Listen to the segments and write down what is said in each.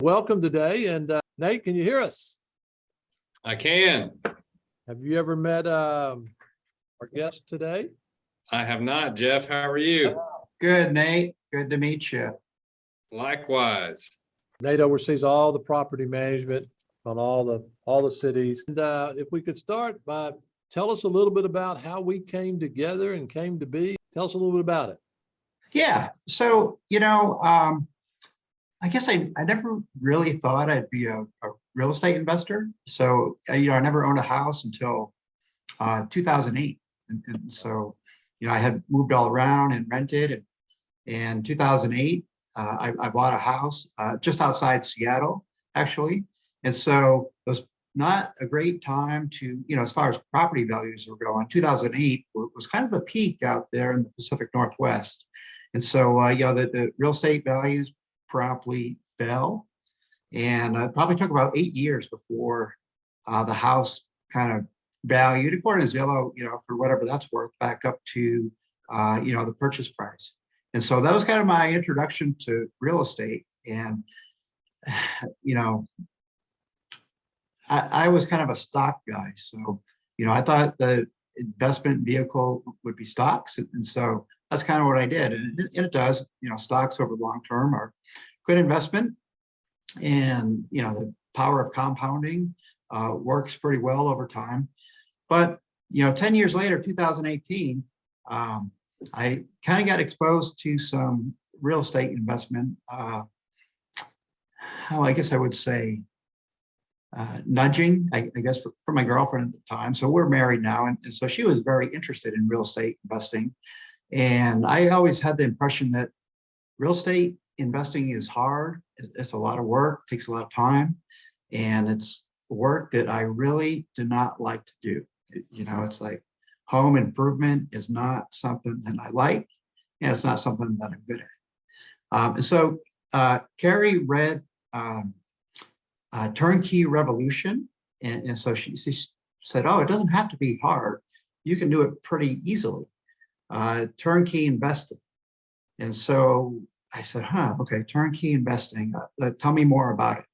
Welcome today. And Nate, can you hear us? I can. Have you ever met our guest today? I have not, Jeff. How are you? Good, Nate. Good to meet you. Likewise. Nate oversees all the property management on all the cities. And if we could start by tell us a little bit about how we came together and came to be. Tell us a little bit about it. Yeah. So, I guess I never really thought I'd be a real estate investor. So, I never owned a house until 2008. And so, I had moved all around and rented. And 2008, I bought a house just outside Seattle, actually. And so it was not a great time to, as far as property values were going. 2008 was kind of the peak out there in the Pacific Northwest. And so, the real estate values promptly fell. And it probably took about 8 years before the house kind of valued, according to Zillow, for whatever that's worth, back up to, the purchase price. And so that was kind of my introduction to real estate. And, I was kind of a stock guy. So, I thought the investment vehicle would be stocks. And so that's kind of what I did. And it does, stocks over the long term are good investment. And, the power of compounding works pretty well over time. But, 10 years later, 2018, I kind of got exposed to some real estate investment, how I guess I would say, nudging, I guess, for my girlfriend at the time. So we're married now. And so she was very interested in real estate investing. And I always had the impression that real estate investing is hard. It's a lot of work, takes a lot of time. And it's work that I really do not like to do. It's like home improvement is not something that I like, and it's not something that I'm good at. And so Carrie read Turnkey Revolution. And so she said, oh, it doesn't have to be hard. You can do it pretty easily. Turnkey investing. And so I said, okay, turnkey investing. Tell me more about it.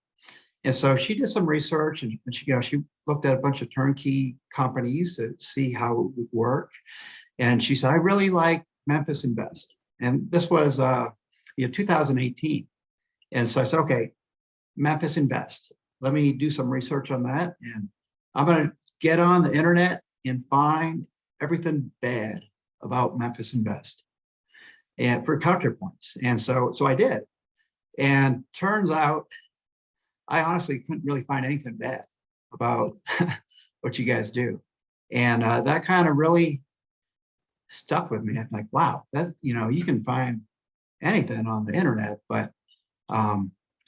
And so she did some research, and she looked at a bunch of turnkey companies to see how it would work. And she said, I really like Memphis Invest. And this was 2018. And so I said, okay, Memphis Invest. Let me do some research on that. And I'm going to get on the internet and find everything bad about Memphis Invest and for counterpoints. And so I did. And turns out, I honestly couldn't really find anything bad about what you guys do. And that kind of really stuck with me. I'm like, wow, that, you can find anything on the internet, but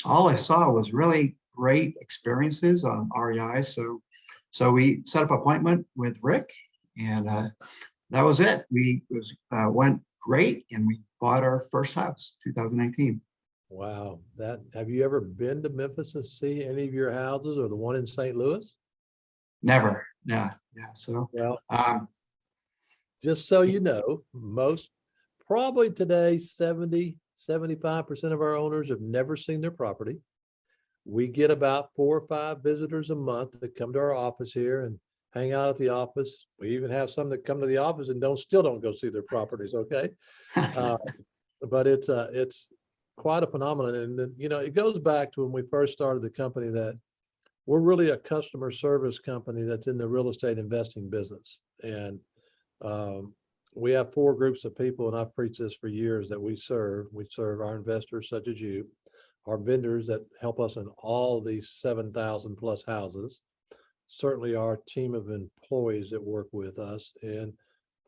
all I saw was really great experiences on REI. So we set up an appointment with Rick, and that was it. Went great, and we bought our first house, 2019. Wow. Have you ever been to Memphis to see any of your houses or the one in St. Louis? Never. Yeah. So, well, just so you know, probably today, 75% of our owners have never seen their property. We get about 4 or 5 visitors a month that come to our office here and hang out at the office. We even have some that come to the office and still don't go see their properties. Okay. But it's quite a phenomenon. And then, it goes back to when we first started the company, that we're really a customer service company that's in the real estate investing business. And we have 4 groups of people, and I've preached this for years, that we serve. We serve our investors, such as you, our vendors that help us in all these 7,000 plus houses, certainly our team of employees that work with us, and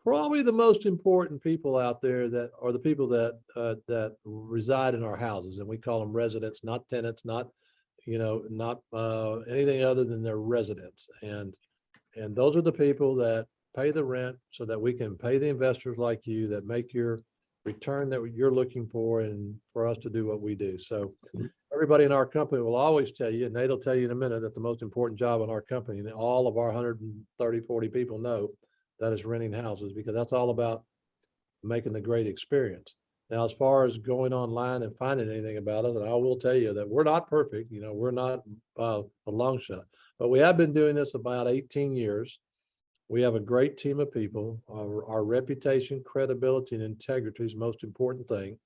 probably the most important people out there that are the people that reside in our houses. And we call them residents, not tenants, not anything other than their residents. And those are the people that pay the rent so that we can pay the investors like you that make your return that you're looking for, and for us to do what we do. So everybody in our company will always tell you, and Nate will tell you in a minute, that the most important job in our company, and all of our 130, 40 people know, that is renting houses, because that's all about making the great experience. Now, as far as going online and finding anything about us, and I will tell you that we're not perfect, we're not a long shot, but we have been doing this about 18 years. We have a great team of people. Our reputation, credibility, and integrity is the most important thing.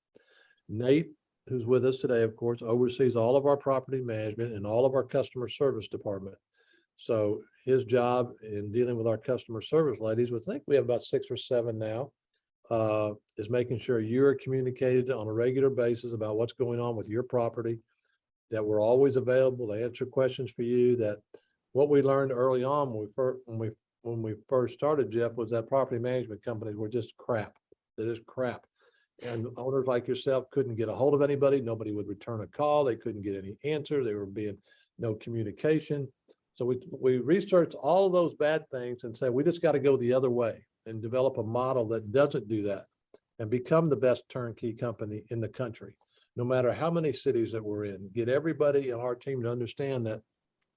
Nate, who's with us today, of course, oversees all of our property management and all of our customer service department. So his job in dealing with our customer service ladies, which I think we have about 6 or 7 now, is making sure you're communicated on a regular basis about what's going on with your property, that we're always available to answer questions for you. That what we learned early on when we first started, Jeff, was that property management companies were just crap. They're just crap. And owners like yourself couldn't get a hold of anybody. Nobody would return a call. They couldn't get any answer. They were being no communication. So we researched all of those bad things and said, we just got to go the other way and develop a model that doesn't do that and become the best turnkey company in the country, no matter how many cities that we're in. Get everybody in our team to understand that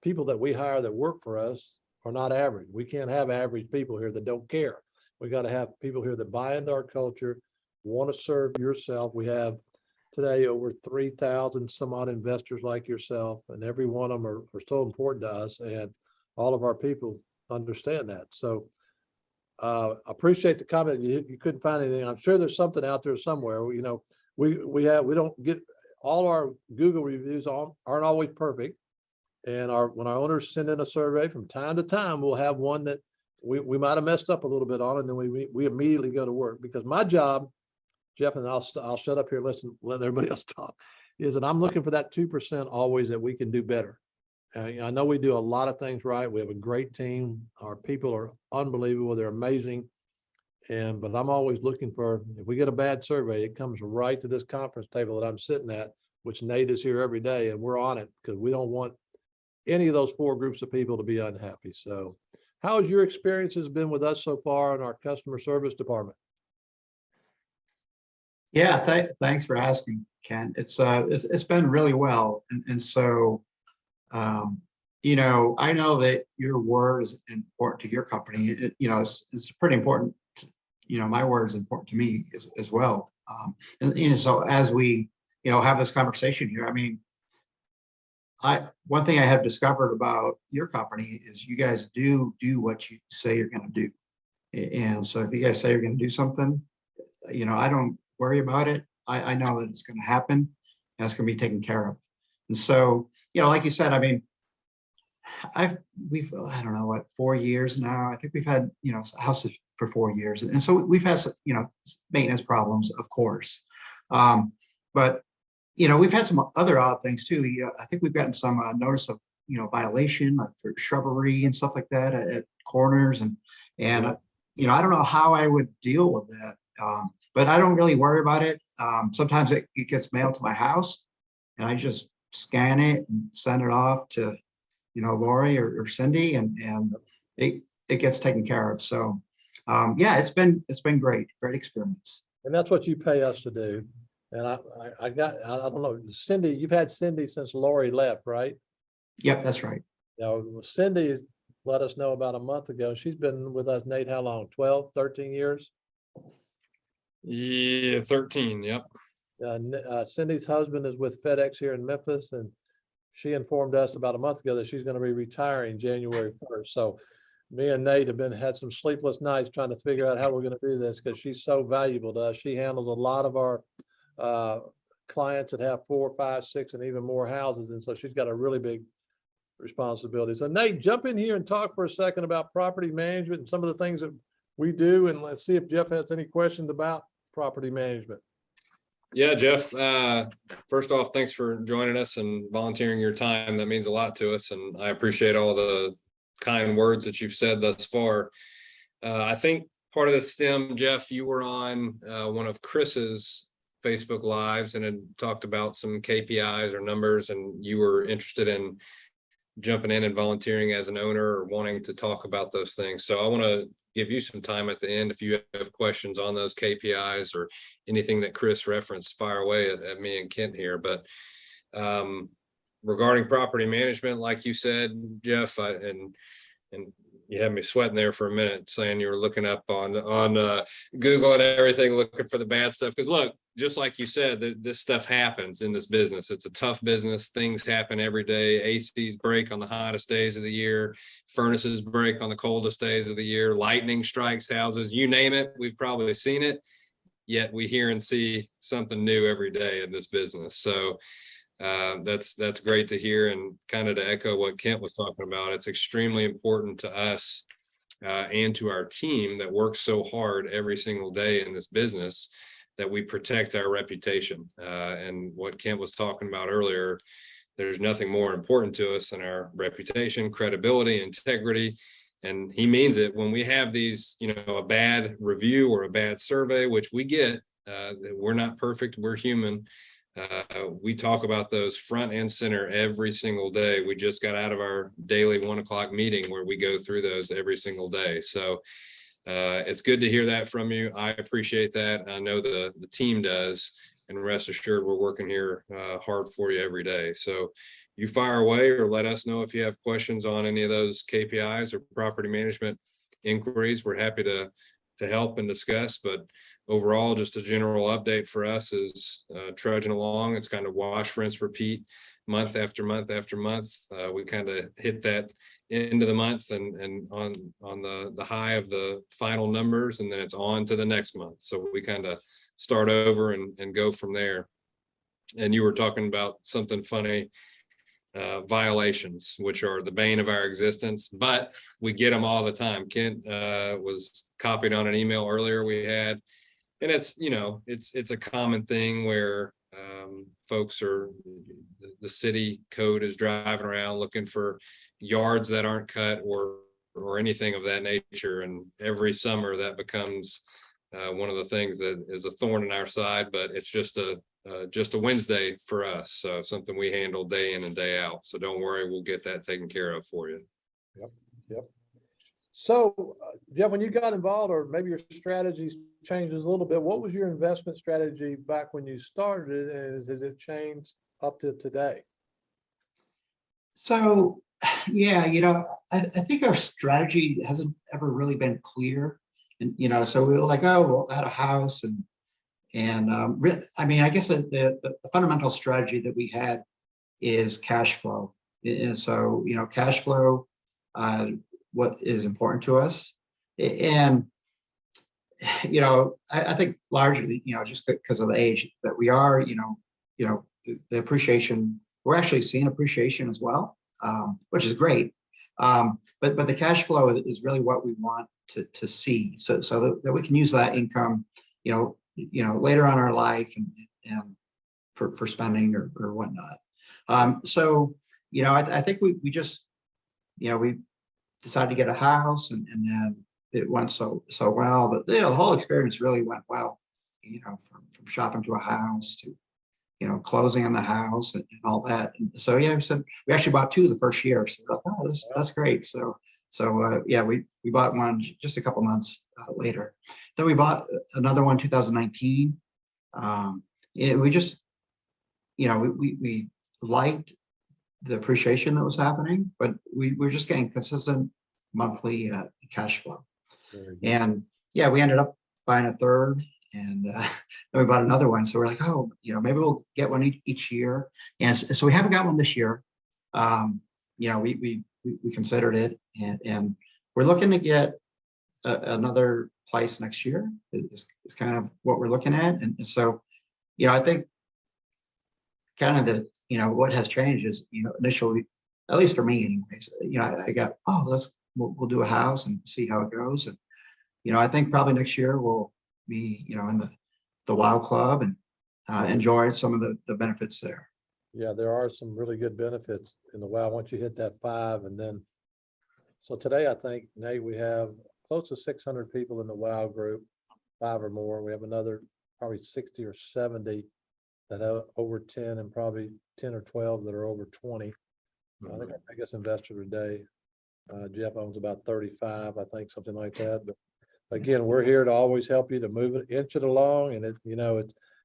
people that we hire that work for us are not average. We can't have average people here that don't care. We got to have people here that buy into our culture, want to serve yourself. We have today over 3,000 some odd investors like yourself, and every one of them are so important to us, and all of our people understand that. So appreciate the comment. You couldn't find anything. I'm sure there's something out there somewhere. We don't get all our Google reviews aren't always perfect. And when our owners send in a survey from time to time, we'll have one that we might have messed up a little bit on, and then we immediately go to work. Because my job, Jeff, and I'll shut up here, let everybody else talk, is that I'm looking for that 2% always that we can do better. I know we do a lot of things right. We have a great team. Our people are unbelievable. They're amazing. But I'm always looking for, if we get a bad survey, it comes right to this conference table that I'm sitting at, which Nate is here every day, and we're on it because we don't want any of those 4 groups of people to be unhappy. So how has your experiences been with us so far in our customer service department? Yeah, thanks for asking, Ken. It's been really well. And so, I know that your word is important to your company. It's pretty important. My word is important to me as well. And so as we, have this conversation here, I mean, one thing I have discovered about your company is you guys do what you say you're going to do. And so if you guys say you're going to do something, I don't worry about it. I know that it's going to happen and it's going to be taken care of. And so, like you said, I mean, we've, I don't know what, 4 years now. I think we've had, houses for 4 years. And so we've had, maintenance problems, of course. But we've had some other odd things too. I think we've gotten some notice of, violation like for shrubbery and stuff like that at corners. And I don't know how I would deal with that. But I don't really worry about it. Sometimes it gets mailed to my house and I just scan it and send it off to, Lori or Cindy, and it gets taken care of. So yeah, it's been great experience. And that's what you pay us to do. And I don't know, Cindy, you've had Cindy since Lori left, right? Yep, that's right. Now, Cindy let us know about a month ago. She's been with us, Nate, how long? 12, 13 years? Yeah, 13. Yep. Cindy's husband is with FedEx here in Memphis, and she informed us about a month ago that she's going to be retiring January 1st. So me and Nate have had some sleepless nights trying to figure out how we're going to do this because she's so valuable to us. She handles a lot of our clients that have 4, 5, 6, and even more houses. And so she's got a really big responsibility. So Nate, jump in here and talk for a second about property management and some of the things that we do. And let's see if Jeff has any questions about property management. Yeah, Jeff, first off, thanks for joining us and volunteering your time. That means a lot to us. And I appreciate all the kind words that you've said thus far. I think part of the stem, Jeff, you were on one of Chris's Facebook Lives and had talked about some KPIs or numbers, and you were interested in jumping in and volunteering as an owner or wanting to talk about those things. So I want to give you some time at the end. If you have questions on those KPIs or anything that Chris referenced, fire away at me and Kent here. But regarding property management, like you said, Jeff, and you had me sweating there for a minute saying you were looking up on Google and everything, looking for the bad stuff. Because look, just like you said, that this stuff happens in this business. It's a tough business. Things happen every day. ACs break on the hottest days of the year. Furnaces break on the coldest days of the year. Lightning strikes houses. You name it, we've probably seen it. Yet we hear and see something new every day in this business. So that's great to hear. And kind of to echo what Kent was talking about, it's extremely important to us and to our team that works so hard every single day in this business that we protect our reputation. And what Kent was talking about earlier, there's nothing more important to us than our reputation, credibility, integrity. And he means it. When we have these, a bad review or a bad survey, which we get, we're not perfect, we're human. We talk about those front and center every single day. We just got out of our daily 1 o'clock meeting where we go through those every single day. So it's good to hear that from you. I appreciate that. I know the team does, and rest assured we're working here hard for you every day. So you fire away, or let us know if you have questions on any of those KPIs or property management inquiries. We're happy to help and discuss, but overall, just a general update for us is trudging along. It's kind of wash, rinse, repeat month after month after month. We kind of hit that end of the month and on the high of the final numbers, and then it's on to the next month. So we kind of start over and go from there. And you were talking about something funny, violations, which are the bane of our existence, but we get them all the time. Kent was copied on an email earlier we had, and it's it's a common thing where folks are, the city code is driving around looking for yards that aren't cut or anything of that nature, and every summer that becomes one of the things that is a thorn in our side, but it's just a Wednesday for us. So something we handle day in and day out. So don't worry, we'll get that taken care of for you. Yep. So, Jeff, when you got involved, or maybe your strategies changes a little bit, what was your investment strategy back when you started, and has it changed up to today? So, yeah, I think our strategy hasn't ever really been clear. And, so we were like, oh, we'll add a house. I mean, I guess the fundamental strategy that we had is cash flow. And so, cash flow, what is important to us. And, I think largely, just because of the age that we are, the appreciation, we're actually seeing appreciation as well, which is great. But the cash flow is really what we want to see, so that we can use that income, later on in our life and for spending or whatnot. So, I think we just, we decided to get a house, and then it went so well, but the whole experience really went well, from shopping to a house to, closing on the house and all that. And so, yeah, so we actually bought 2 the first year. So I thought, that's great. So yeah, we bought one just a couple months later. Then we bought another one, 2019. We just, we liked the appreciation that was happening, but we were just getting consistent monthly cash flow. And yeah, we ended up buying a third, and then we bought another one. So we're like, oh, maybe we'll get one each year. And so we haven't got one this year. We considered it, and we're looking to get another place next year. Is kind of what we're looking at. And so, I think kind of what has changed is, initially, at least for me anyways, I got, we'll do a house and see how it goes. And, I think probably next year we'll be, in the WOW Club and enjoy some of the benefits there. Yeah, there are some really good benefits in the WOW once you hit that 5. And then, so today, I think, Nate, we have close to 600 people in the WOW group, 5 or more. We have another probably 60 or 70 that have over 10, and probably 10 or 12 that are over 20. I think our biggest investor today, Jeff, owns about 35, I think, something like that. But again, we're here to always help you to move it, inch it along. And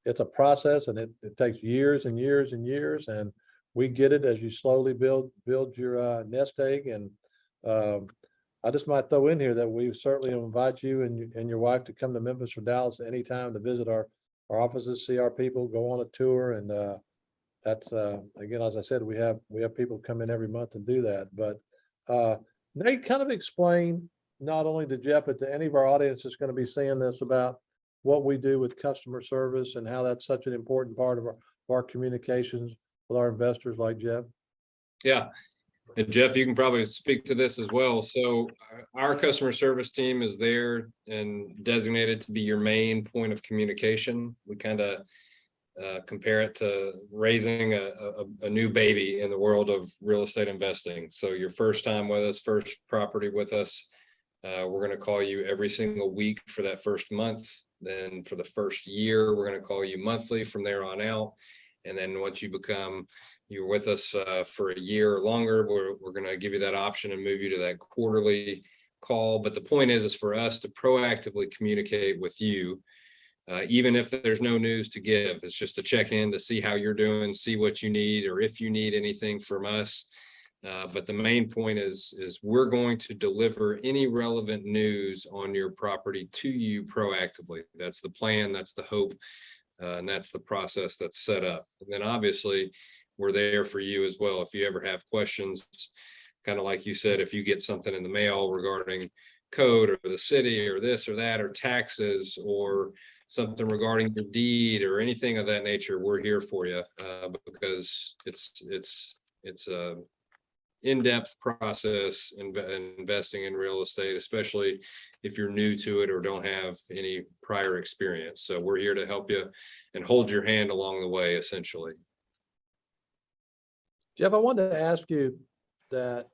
it's a process, and it takes years and years and years. And we get it as you slowly build your nest egg. And I just might throw in here that we certainly invite you and your wife to come to Memphis or Dallas anytime to visit our our offices, see our people, go on a tour, and that's again, as I said, we have people come in every month and do that. But Nate, kind of explain not only to Jeff, but to any of our audience that's going to be seeing this about what we do with customer service and how that's such an important part of our communications with our investors like Jeff. Yeah. And Jeff, you can probably speak to this as well. So our customer service team is there and designated to be your main point of communication. We kind of compare it to raising a new baby in the world of real estate investing. So your first time with us, first property with us, we're going to call you every single week for that first month. Then for the first year, we're going to call you monthly from there on out. And then once you're with us for a year or longer, we're going to give you that option and move you to that quarterly call. But the point is for us to proactively communicate with you, even if there's no news to give. It's just to check in to see how you're doing, see what you need, or if you need anything from us. But the main point is we're going to deliver any relevant news on your property to you proactively. That's the plan, that's the hope, and that's the process that's set up. And then obviously we're there for you as well. If you ever have questions, kind of like you said, if you get something in the mail regarding code or the city or this or that, or taxes or something regarding your deed or anything of that nature, we're here for you because it's a in-depth process in investing in real estate, especially if you're new to it or don't have any prior experience. So we're here to help you and hold your hand along the way, essentially. Jeff, I wanted to ask you that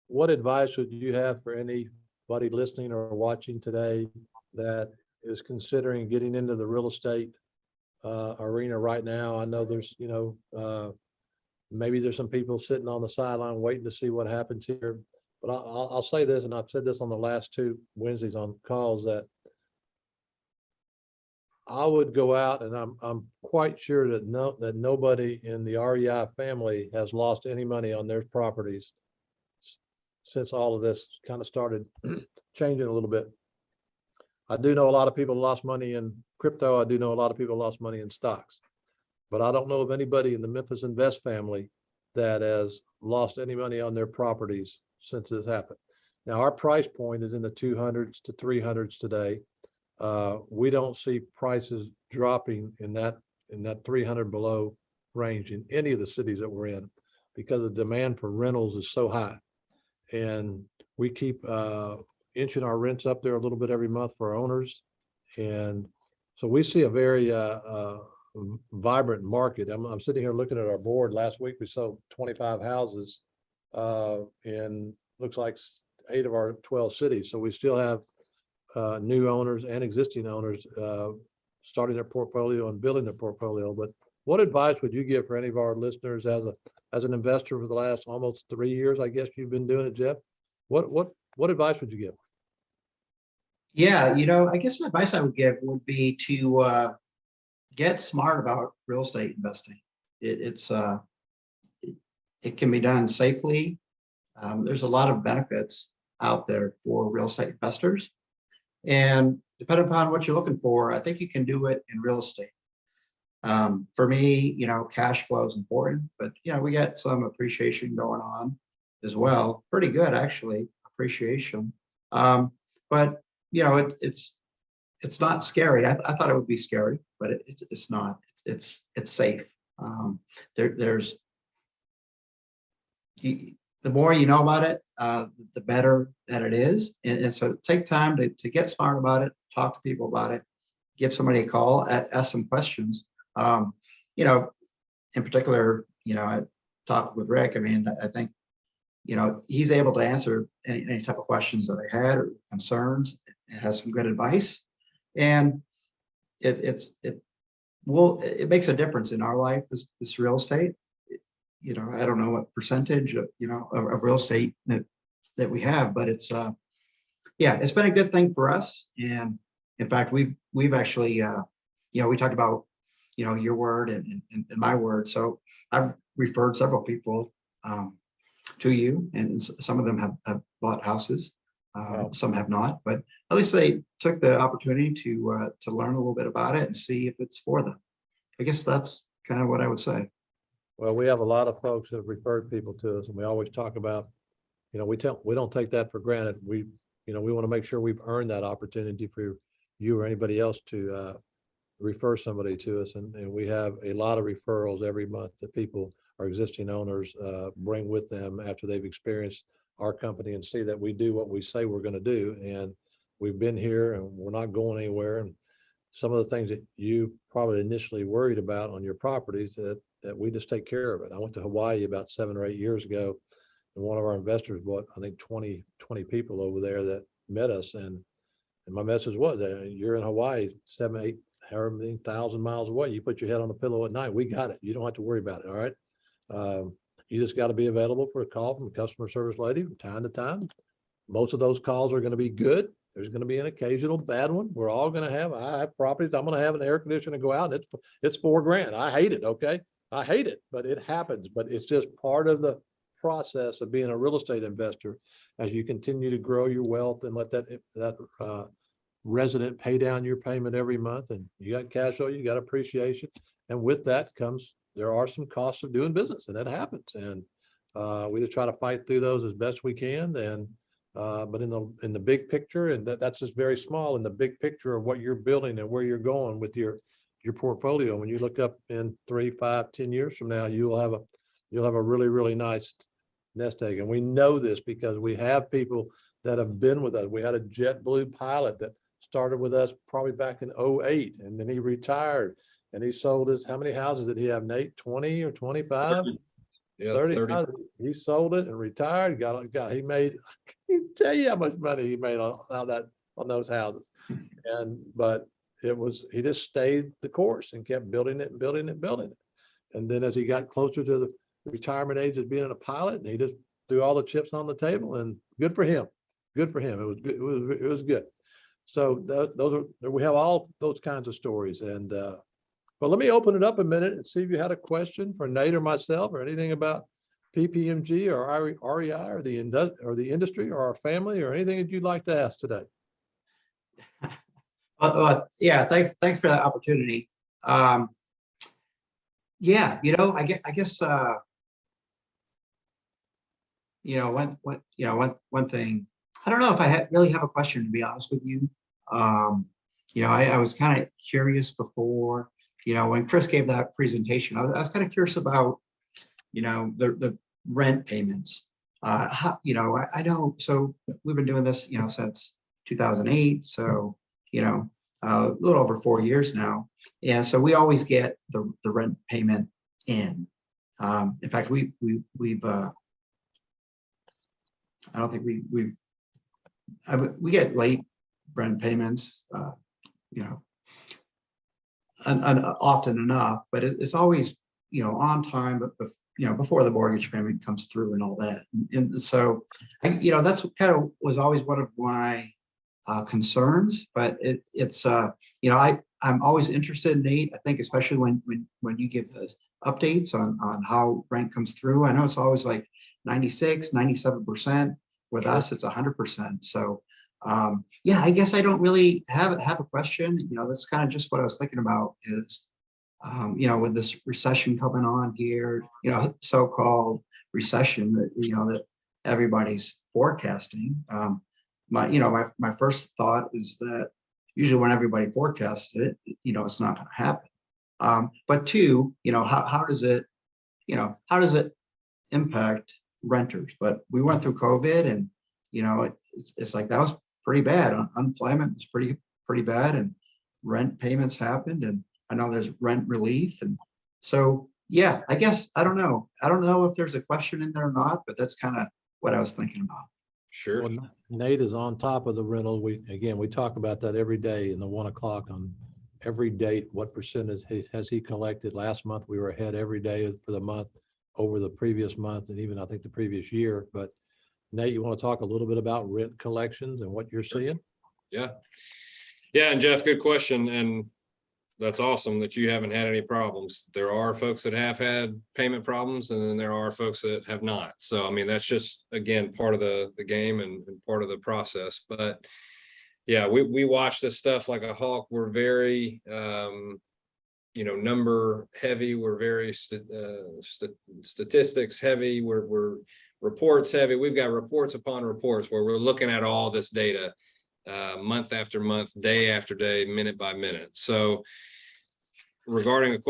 what advice would you have for anybody listening or watching today that is considering getting into the real estate arena right now? I know there's, maybe there's some people sitting on the sideline waiting to see what happens here. But I'll say this, and I've said this on the last 2 Wednesdays on calls, that I would go out, and I'm quite sure that nobody in the REI family has lost any money on their properties since all of this kind of started changing a little bit. I do know a lot of people lost money in crypto. I do know a lot of people lost money in stocks, but I don't know of anybody in the Memphis Invest family that has lost any money on their properties since this happened. Now, our price point is in the 200s to 300s today. We don't see prices dropping in that 300 below range in any of the cities that we're in, because the demand for rentals is so high. And we keep inching our rents up there a little bit every month for our owners. And so we see a very vibrant market. I'm sitting here looking at our board. Last week we sold 25 houses in looks like 8 of our 12 cities. So we still have new owners and existing owners starting their portfolio and building their portfolio. But what advice would you give for any of our listeners as an investor for the last almost 3 years? I guess you've been doing it, Jeff. What advice would you give? Yeah, I guess the advice I would give would be to get smart about real estate investing. It can be done safely. There's a lot of benefits out there for real estate investors. And depending upon what you're looking for, I think you can do it in real estate. For me, cash flow is important, but we get some appreciation going on as well. Pretty good, actually, appreciation. But it's not scary. I thought it would be scary, but it's not. It's safe. The more you know about it, the better that it is. And so take time to get smart about it, talk to people about it, give somebody a call, ask some questions. In particular, I talked with Rick. I mean, I think, he's able to answer any type of questions that I had or concerns. It has some good advice, and it makes a difference in our life, this real estate. I don't know what percentage of real estate that we have, but it's been a good thing for us. And in fact, we've actually we talked about your word and my word. So I've referred several people to you, and some of them have bought houses Wow. Some have not, but at least they took the opportunity to learn a little bit about it and see if it's for them. I guess that's kind of what I would say. Well, we have a lot of folks that have referred people to us, and we always talk about, we don't take that for granted. We want to make sure we've earned that opportunity for you or anybody else to refer somebody to us. And we have a lot of referrals every month that people, our existing owners, bring with them after they've experienced our company and see that we do what we say we're going to do. And we've been here and we're not going anywhere. And some of the things that you probably initially worried about on your properties that we just take care of it. I went to Hawaii about 7 or 8 years ago, and one of our investors bought, I think 20 people over there that met us. And my message was that you're in Hawaii, 7, 8, however many thousand miles away. You put your head on a pillow at night. We got it. You don't have to worry about it. All right. You just got to be available for a call from a customer service lady from time to time. Most of those calls are going to be good. There's going to be an occasional bad one. We're all going to have, I have properties. I'm going to have an air conditioner go out and it's $4,000. I hate it. Okay. I hate it, but it happens. But it's just part of the process of being a real estate investor as you continue to grow your wealth and let that resident pay down your payment every month. And you got cash flow, you got appreciation. And with that comes, there are some costs of doing business, and that happens. And we just try to fight through those as best we can. And but in the big picture, and that's just very small in the big picture of what you're building and where you're going with your portfolio. When you look up in 3, 5, 10 years from now, you'll have a really, really nice nest egg. And we know this because we have people that have been with us. We had a JetBlue pilot that started with us probably back in 2008, and then he retired and he sold his, how many houses did he have, Nate? 20 or 25? Yeah, 30. He sold it and retired. He made, I can't tell you how much money he made on those houses. But he just stayed the course and kept building it and building it and building it. And then as he got closer to the retirement age of being a pilot, and he just threw all the chips on the table, and good for him. Good for him. It was good. It was good. So we have all those kinds of stories. And but let me open it up a minute and see if you had a question for Nate or myself or anything about PPMG or REI or the industry or our family or anything that you'd like to ask today. Yeah, thanks for that opportunity. Yeah, I guess one thing, I don't know if I really have a question, to be honest with you. I was kind of curious before, when Chris gave that presentation, I was kind of curious about, the rent payments. I know, so we've been doing this, since 2008. So, a little over 4 years now. And so we always get the rent payment in. In fact, we've I don't think we get late rent payments, and often enough, but it's always, on time, but before the mortgage payment comes through and all that. And so, that's kind of was always one of my concerns, but I'm always interested, Nate. I think especially when you give the updates on how rent comes through. I know it's always like 96, 97%. With Sure. us, it's 100%. So yeah, I guess I don't really have a question. That's kind of just what I was thinking about is, with this recession coming on here, so-called recession that everybody's forecasting. My first thought is that usually when everybody forecasts it, it's not going to happen. But two, how does it impact renters? But we went through COVID, and it's like that was pretty bad. Unemployment was pretty bad, and rent payments happened, and I know there's rent relief, and so yeah, I guess I don't know if there's a question in there or not, but that's kind of what I was thinking about. Sure. Well, Nate is on top of the rental. We talk about that every day in the 1 o'clock on every date. What percentage has he collected? Last month, we were ahead every day for the month over the previous month, and even I think the previous year. But Nate, you want to talk a little bit about rent collections and what you're seeing? Yeah. And Jeff, good question. And that's awesome that you haven't had any problems. There are folks that have had payment problems, and then there are folks that have not. So, I mean, that's just, again, part of the game and part of the process. But yeah, we watch this stuff like a hawk. We're very, number heavy. We're very statistics heavy. We're reports heavy. We've got reports upon reports where we're looking at all this data month after month, day after day, minute by minute. So regarding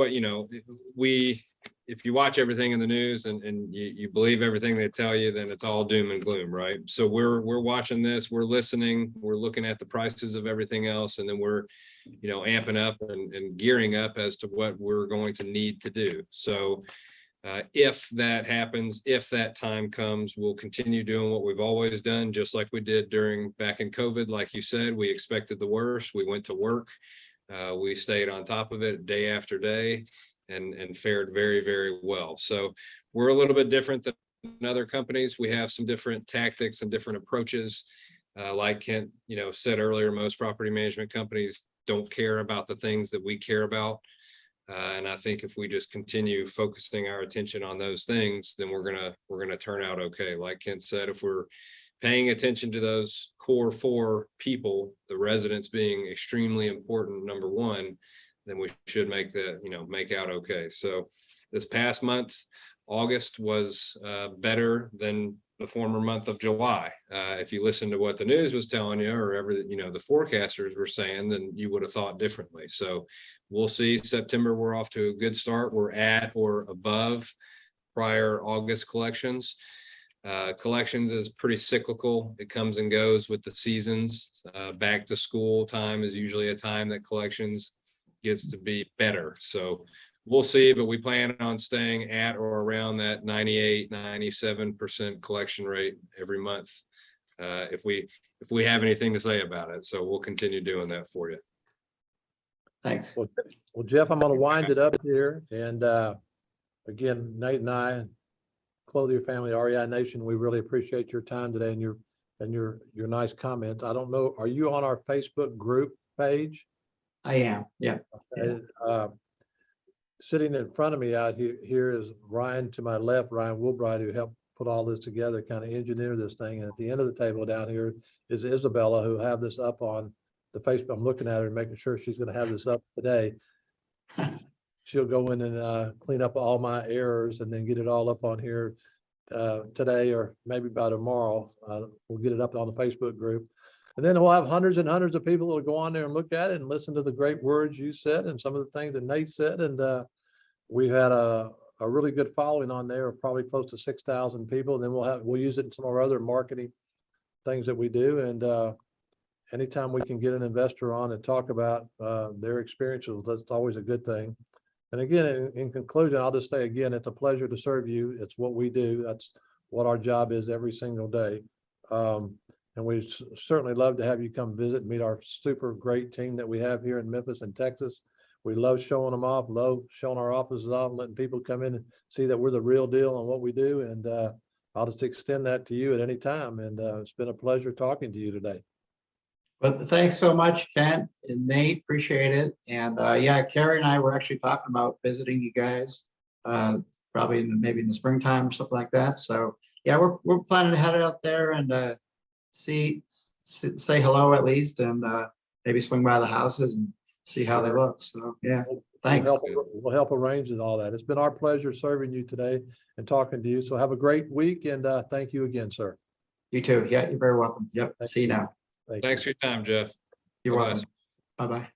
if you watch everything in the news and you believe everything they tell you, then it's all doom and gloom, right? So we're watching this, we're listening, we're looking at the prices of everything else, and then we're amping up and gearing up as to what we're going to need to do. So if that happens, if that time comes, we'll continue doing what we've always done, just like we did back in COVID. Like you said, we expected the worst. We went to work. We stayed on top of it day after day and fared very, very well. So we're a little bit different than other companies. We have some different tactics and different approaches. Like Kent, said earlier, most property management companies don't care about the things that we care about. And I think if we just continue focusing our attention on those things, then we're gonna turn out okay. Like Kent said, if we're paying attention to those core 4 people, the residents being extremely important, number one, then we should make out okay. So this past month, August, was better than the former month of July. If you listen to what the news was telling you, or the forecasters were saying, then you would have thought differently. So we'll see. September, we're off to a good start. We're at or above prior August collections. Collections is pretty cyclical. It comes and goes with the seasons. Back to school time is usually a time that collections gets to be better. So we'll see, but we plan on staying at or around that 98-97% collection rate every month. If we have anything to say about it. So we'll continue doing that for you. Thanks. Well, Jeff, I'm going to wind it up here. And again, Nate and I, Clothier family, REI Nation, we really appreciate your time today and your nice comments. I don't know, are you on our Facebook group page? I am. Yeah. Sitting in front of me out here is Ryan to my left, Ryan Woolbright, who helped put all this together, kind of engineer this thing. And at the end of the table down here is Isabella, who have this up on the Facebook. I'm looking at her and making sure she's going to have this up today. She'll go in and clean up all my errors and then get it all up on here today, or maybe by tomorrow. We'll get it up on the Facebook group. And then we'll have hundreds and hundreds of people that will go on there and look at it and listen to the great words you said and some of the things that Nate said. And we had a really good following on there, probably close to 6,000 people. And then we'll use it in some of our other marketing things that we do. And anytime we can get an investor on and talk about their experiences, that's always a good thing. And again, in conclusion, I'll just say again, it's a pleasure to serve you. It's what we do. That's what our job is every single day. And we certainly love to have you come visit and meet our super great team that we have here in Memphis and Texas. We love showing them off, love showing our offices off, and letting people come in and see that we're the real deal on what we do. And I'll just extend that to you at any time. And it's been a pleasure talking to you today. But thanks so much, Kent and Nate. Appreciate it. And yeah, Carrie and I were actually talking about visiting you guys, probably maybe in the springtime or something like that. So yeah, we're planning to head out there and say hello at least, and maybe swing by the houses and see how they look. So yeah, thanks. We'll help arrange with all that. It's been our pleasure serving you today and talking to you. So have a great week, and thank you again, sir. You too. Yeah, you're very welcome. Yep. See you now. Thanks for your time, Jeff. You're Bye-bye. welcome. Bye-bye.